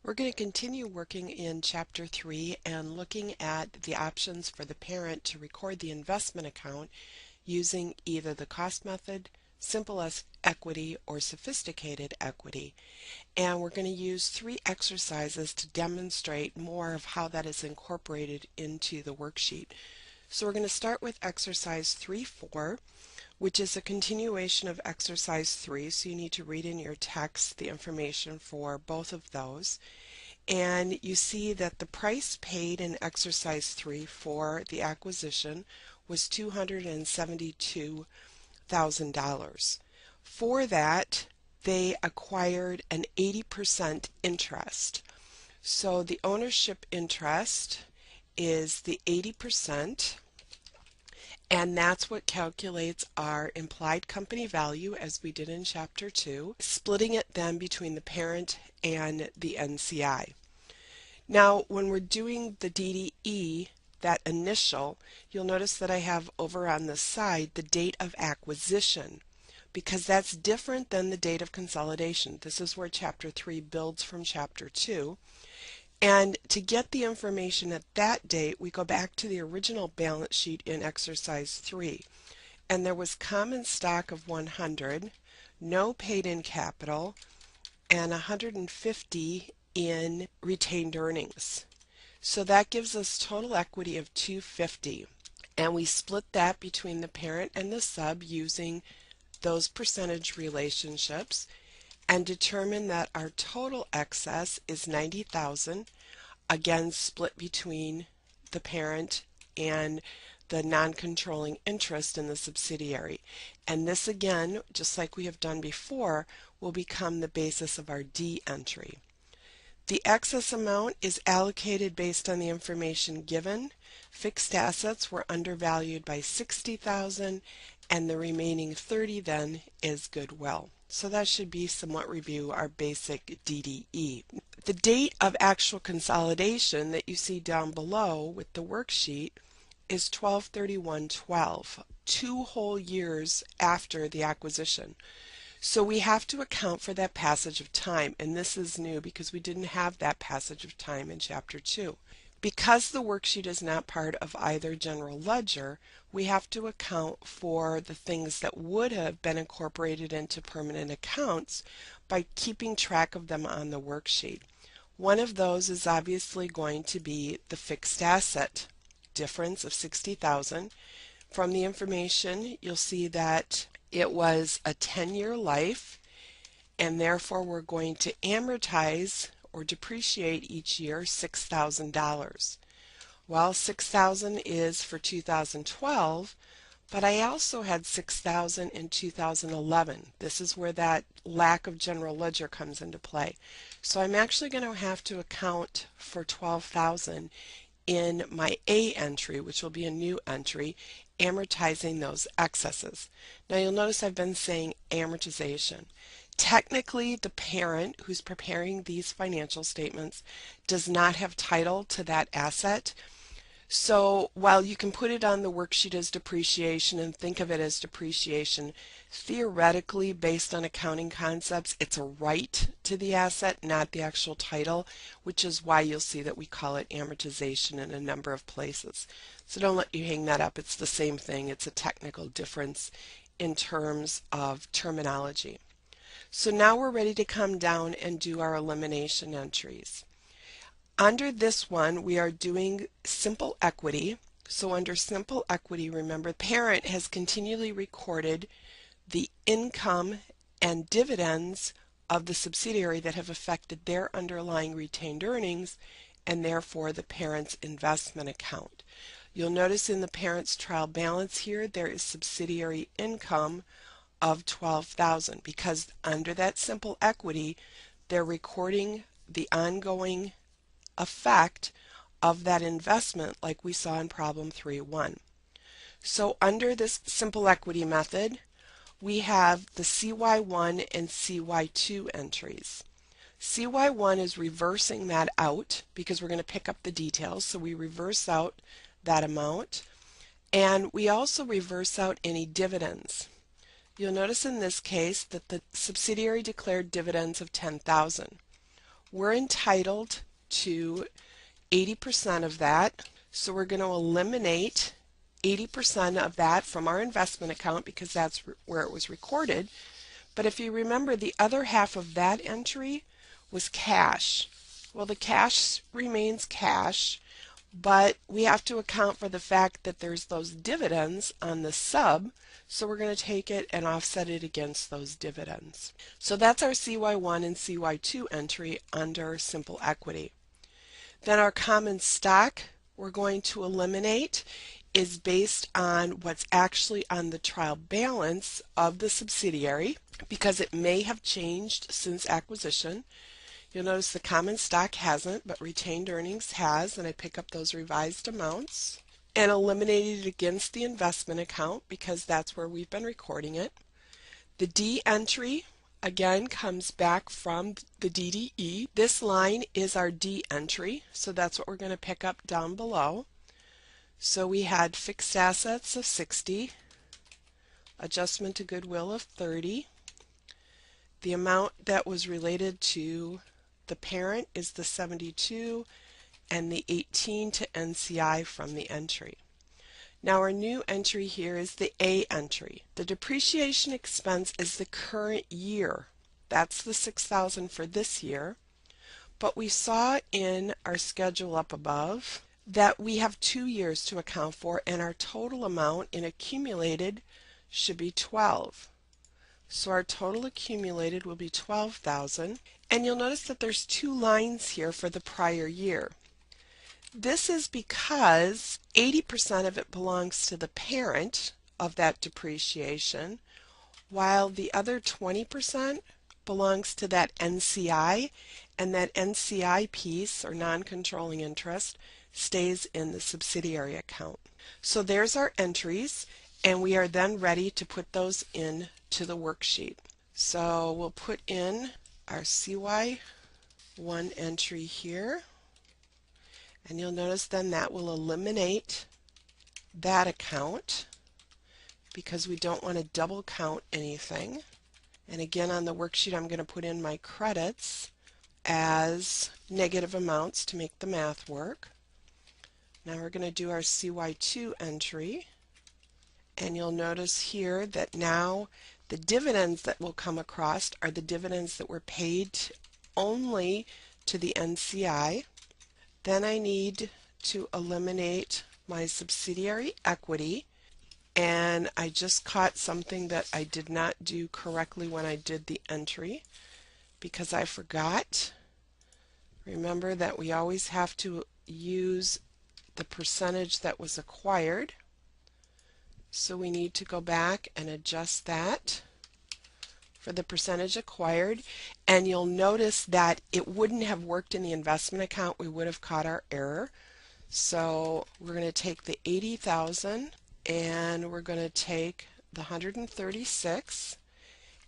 We're going to continue working in Chapter 3 and looking at the options for the parent to record the investment account using either the cost method, simple equity, or sophisticated equity. And we're going to use 3 exercises to demonstrate more of how that is incorporated into the worksheet. So we're going to start with exercise 3.4, which is a continuation of exercise 3, so you need to read in your text the information for both of those. And you see that the price paid in exercise 3 for the acquisition was $272,000. For that, they acquired an 80% interest. So the ownership interest is the 80%. And that's what calculates our implied company value as we did in Chapter 2, splitting it then between the parent and the NCI. Now, when we're doing the DDE, that initial, you'll notice that I have over on the side the date of acquisition, because that's different than the date of consolidation. This is where Chapter 3 builds from Chapter 2. And to get the information at that date, we go back to the original balance sheet in exercise 3. And there was common stock of 100, no paid-in capital, and 150 in retained earnings. So that gives us total equity of 250. And we split that between the parent and the sub using those percentage relationships, and determine that our total excess is 90,000, again split between the parent and the non-controlling interest in the subsidiary. And this again, just like we have done before, will become the basis of our D entry. The excess amount is allocated based on the information given. Fixed assets were undervalued by 60,000, and the remaining 30 then is goodwill. So that should be somewhat review our basic DDE. The date of actual consolidation that you see down below with the worksheet is 12/31/12, 2 whole years after the acquisition. So we have to account for that passage of time, and this is new because we didn't have that passage of time in Chapter 2. Because the worksheet is not part of either general ledger, we have to account for the things that would have been incorporated into permanent accounts by keeping track of them on the worksheet. One of those is obviously going to be the fixed asset difference of 60,000. From the information, you'll see that it was a 10-year life, and therefore we're going to amortize or depreciate each year $6,000. Well, $6,000 is for 2012, but I also had $6,000 in 2011. This is where that lack of general ledger comes into play. So I'm actually going to have to account for $12,000 in my A entry, which will be a new entry, amortizing those excesses. Now you'll notice I've been saying amortization. Technically, the parent who's preparing these financial statements does not have title to that asset. So while you can put it on the worksheet as depreciation and think of it as depreciation, theoretically, based on accounting concepts, it's a right to the asset, not the actual title, which is why you'll see that we call it amortization in a number of places. So don't let you hang that up. It's the same thing. It's a technical difference in terms of terminology. So now we're ready to come down and do our elimination entries. Under this one, we are doing simple equity. So under simple equity, remember, the parent has continually recorded the income and dividends of the subsidiary that have affected their underlying retained earnings, and therefore the parent's investment account. You'll notice in the parent's trial balance here, there is subsidiary income of 12,000, because under that simple equity, they're recording the ongoing effect of that investment like we saw in problem 3.1. So under this simple equity method, we have the CY1 and CY2 entries. CY1 is reversing that out because we're going to pick up the details, so we reverse out that amount, and we also reverse out any dividends. You'll notice in this case that the subsidiary declared dividends of 10,000. we're entitled to 80% of that. So we're going to eliminate 80% of that from our investment account because that's where it was recorded. But if you remember, the other half of that entry was cash. Well, the cash remains cash, but we have to account for the fact that there's those dividends on the sub, so we're going to take it and offset it against those dividends. So that's our CY1 and CY2 entry under simple equity. Then our common stock we're going to eliminate is based on what's actually on the trial balance of the subsidiary because it may have changed since acquisition. You'll notice the common stock hasn't, but retained earnings has, and I pick up those revised amounts and eliminate it against the investment account because that's where we've been recording it. The D entry again comes back from the DDE. This line is our D entry, so that's what we're going to pick up down below. So we had fixed assets of 60, adjustment to goodwill of 30. The amount that was related to the parent is the 72 and the 18 to NCI from the entry. Now our new entry here is the A entry. The depreciation expense is the current year. That's the $6,000 for this year. But we saw in our schedule up above that we have 2 years to account for, and our total amount in accumulated should be 12. So our total accumulated will be 12,000. And you'll notice that there's 2 lines here for the prior year. This is because 80% of it belongs to the parent of that depreciation, while the other 20% belongs to that NCI, and that NCI piece, or non-controlling interest, stays in the subsidiary account. So there's our entries, and we are then ready to put those in to the worksheet. So we'll put in our CY1 entry here, and you'll notice then that will eliminate that account because we don't want to double count anything. And again, on the worksheet I'm going to put in my credits as negative amounts to make the math work. Now we're going to do our CY2 entry, and you'll notice here that now the dividends that will come across are the dividends that were paid only to the NCI. Then I need to eliminate my subsidiary equity, and I just caught something that I did not do correctly when I did the entry because I forgot. Remember that we always have to use the percentage that was acquired. So we need to go back and adjust that for the percentage acquired, and you'll notice that it wouldn't have worked in the investment account. We would have caught our error. So we're going to take the 80,000 and we're going to take the 136,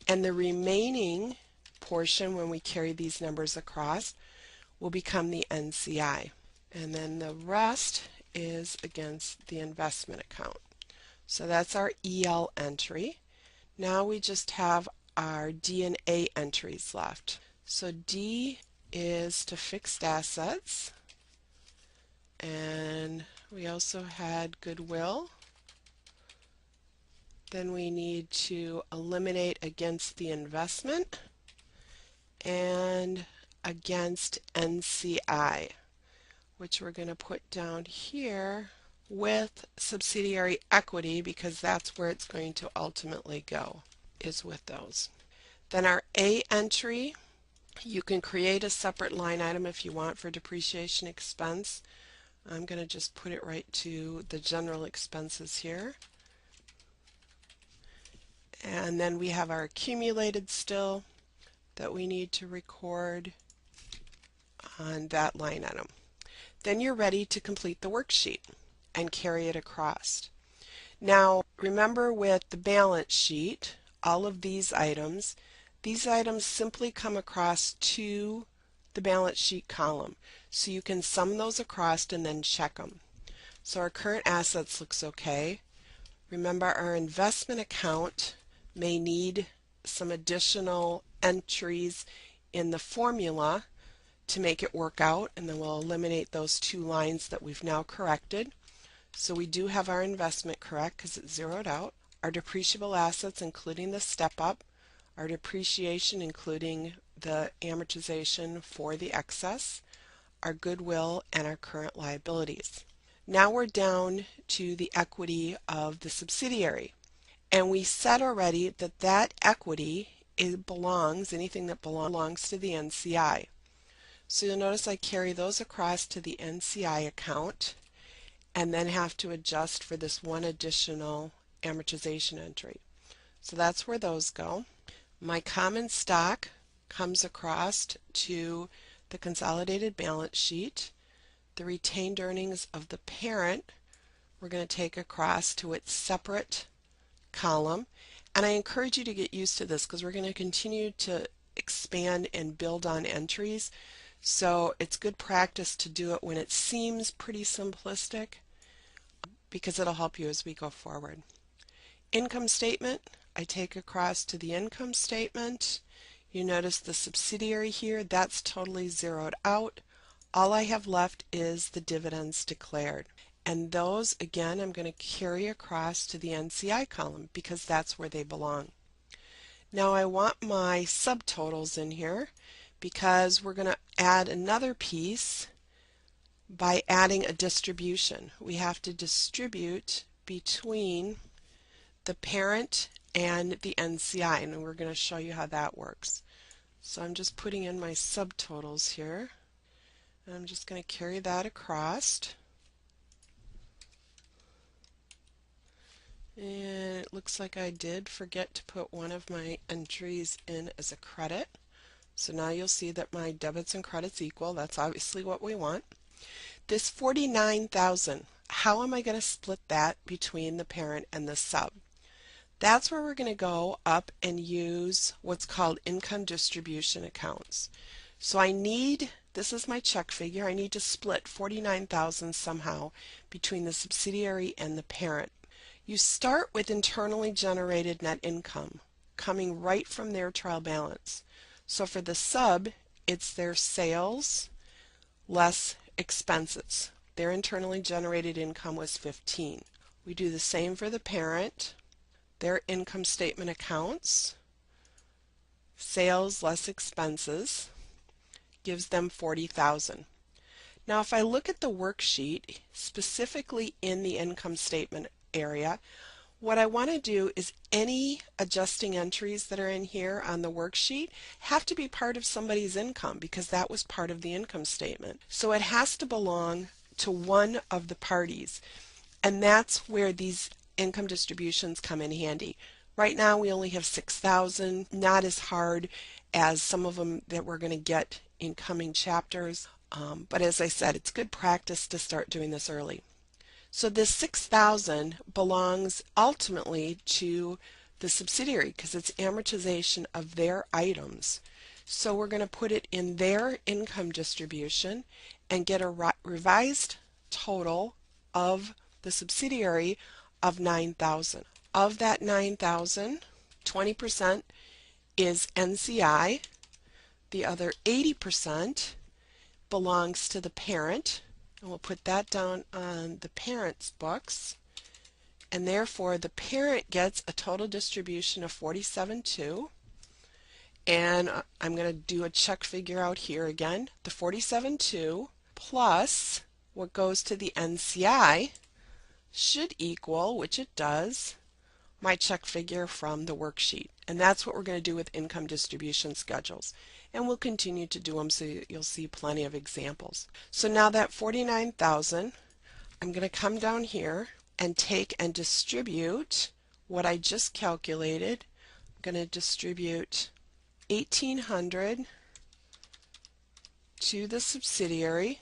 and the remaining portion when we carry these numbers across will become the NCI, and then the rest is against the investment account. So that's our EL entry. Now we just have our D and A entries left. So D is to fixed assets, and we also had goodwill. Then we need to eliminate against the investment and against NCI, which we're going to put down here with subsidiary equity because that's where it's going to ultimately go, is with those. Then our A entry, you can create a separate line item if you want for depreciation expense. I'm going to just put it right to the general expenses here. And then we have our accumulated still that we need to record on that line item. Then you're ready to complete the worksheet and carry it across. Now remember with the balance sheet, all of these items simply come across to the balance sheet column. So you can sum those across and then check them. So our current assets looks okay. Remember, our investment account may need some additional entries in the formula to make it work out, and then we'll eliminate those two lines that we've now corrected. So we do have our investment correct because it's zeroed out. Our depreciable assets, including the step up, our depreciation, including the amortization for the excess, our goodwill, and our current liabilities. Now we're down to the equity of the subsidiary. And we said already that that equity, anything that belongs to the NCI. So you'll notice I carry those across to the NCI account and then have to adjust for this one additional amortization entry. So that's where those go. My common stock comes across to the consolidated balance sheet. The retained earnings of the parent we're going to take across to its separate column. And I encourage you to get used to this because we're going to continue to expand and build on entries. So it's good practice to do it when it seems pretty simplistic because it'll help you as we go forward. Income statement, I take across to the income statement. You notice the subsidiary here, that's totally zeroed out. All I have left is the dividends declared. And those, again, I'm going to carry across to the NCI column because that's where they belong. Now I want my subtotals in here because we're going to add another piece by adding a distribution. We have to distribute between the parent and the NCI, and we're going to show you how that works. So I'm just putting in my subtotals here. And I'm just going to carry that across. And it looks like I did forget to put one of my entries in as a credit. So now you'll see that my debits and credits equal. That's obviously what we want. This $49,000, how am I going to split that between the parent and the sub? That's where we're going to go up and use what's called income distribution accounts. So this is my check figure, I need to split $49,000 somehow between the subsidiary and the parent. You start with internally generated net income coming right from their trial balance. So for the sub, it's their sales less expenses. Their internally generated income was 15. We do the same for the parent. Their income statement accounts, sales less expenses, gives them 40,000. Now if I look at the worksheet, specifically in the income statement area, what I want to do is any adjusting entries that are in here on the worksheet have to be part of somebody's income because that was part of the income statement. So it has to belong to one of the parties, and that's where these income distributions come in handy. Right now we only have 6,000, not as hard as some of them that we're going to get in coming chapters, but as I said, it's good practice to start doing this early. So this 6,000 belongs ultimately to the subsidiary because it's amortization of their items. So we're going to put it in their income distribution and get a revised total of the subsidiary of 9,000. Of that 9,000, 20% is NCI. The other 80% belongs to the parent. And we'll put that down on the parent's books. And therefore, the parent gets a total distribution of 47.2. And I'm going to do a check figure out here again. The 47.2 plus what goes to the NCI should equal, which it does, my check figure from the worksheet. And that's what we're going to do with income distribution schedules. And we'll continue to do them so you'll see plenty of examples. So now that 49,000, I'm going to come down here and take and distribute what I just calculated. I'm going to distribute 1,800 to the subsidiary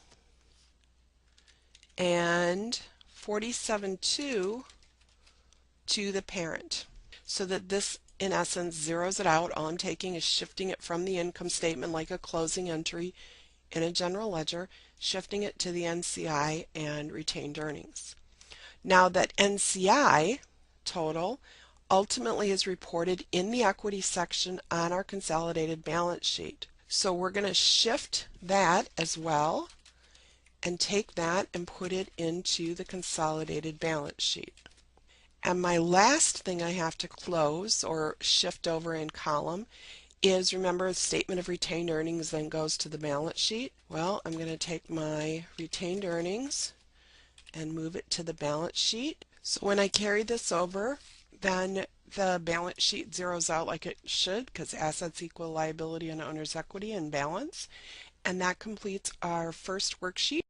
and 47.2 to the parent, so that this in essence zeroes it out. All I'm taking is shifting it from the income statement like a closing entry in a general ledger, shifting it to the NCI and retained earnings. Now that NCI total ultimately is reported in the equity section on our consolidated balance sheet. So we're going to shift that as well and take that and put it into the consolidated balance sheet. And my last thing I have to close or shift over in column is, remember, the statement of retained earnings then goes to the balance sheet. Well, I'm going to take my retained earnings and move it to the balance sheet. So when I carry this over, then the balance sheet zeroes out like it should, because assets equal liability and owner's equity and balance. And that completes our first worksheet.